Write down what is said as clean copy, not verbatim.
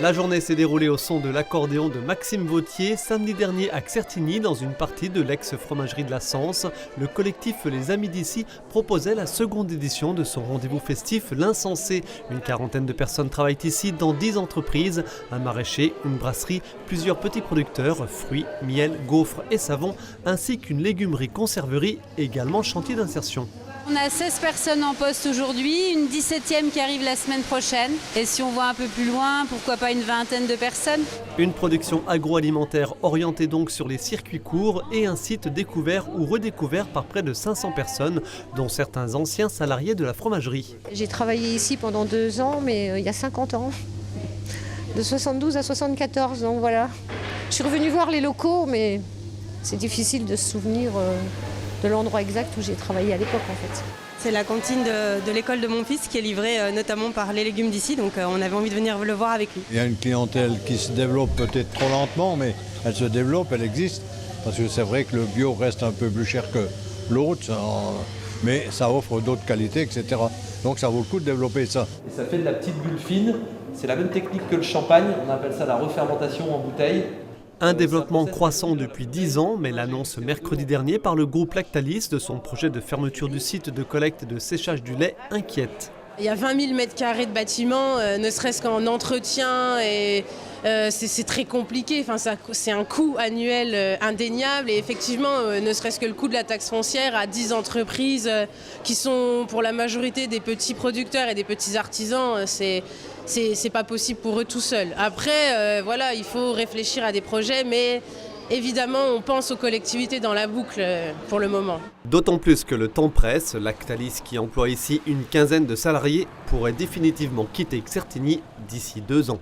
La journée s'est déroulée au son de l'accordéon de Maxime Vautier. Samedi dernier à Certigny, dans une partie de l'ex-fromagerie de la Sens, le collectif Les Amis d'ici proposait la seconde édition de son rendez-vous festif L'Insensé. Une quarantaine de personnes travaillent ici dans 10 entreprises, un maraîcher, une brasserie, plusieurs petits producteurs, fruits, miel, gaufres et savons, ainsi qu'une légumerie-conserverie, également chantier d'insertion. On a 16 personnes en poste aujourd'hui, une 17e qui arrive la semaine prochaine. Et si on voit un peu plus loin, pourquoi pas une vingtaine de personnes. Une production agroalimentaire orientée donc sur les circuits courts et un site découvert ou redécouvert par près de 500 personnes, dont certains anciens salariés de la fromagerie. J'ai travaillé ici pendant 2 ans, mais il y a 50 ans, de 72 à 74, donc voilà. Je suis revenue voir les locaux, mais c'est difficile de se souvenir de l'endroit exact où j'ai travaillé à l'époque en fait. C'est la cantine de l'école de mon fils qui est livrée notamment par les légumes d'ici, donc on avait envie de venir le voir avec lui. Il y a une clientèle qui se développe peut-être trop lentement, mais elle se développe, elle existe. Parce que c'est vrai que le bio reste un peu plus cher que l'autre, mais ça offre d'autres qualités, etc. Donc ça vaut le coup de développer ça. Et ça fait de la petite bulle fine, c'est la même technique que le champagne, on appelle ça la refermentation en bouteille. Un développement croissant depuis 10 ans, mais l'annonce mercredi dernier par le groupe Lactalis de son projet de fermeture du site de collecte et de séchage du lait inquiète. Il y a 20 000 m² de bâtiments, ne serait-ce qu'en entretien, et c'est très compliqué. Enfin, c'est un coût annuel indéniable. Et effectivement, ne serait-ce que le coût de la taxe foncière à 10 entreprises qui sont pour la majorité des petits producteurs et des petits artisans, c'est pas possible pour eux tout seuls. Après, voilà, il faut réfléchir à des projets, mais évidemment, on pense aux collectivités dans la boucle pour le moment. D'autant plus que le temps presse, Lactalis, qui emploie ici une quinzaine de salariés, pourrait définitivement quitter Certigny d'ici 2 ans.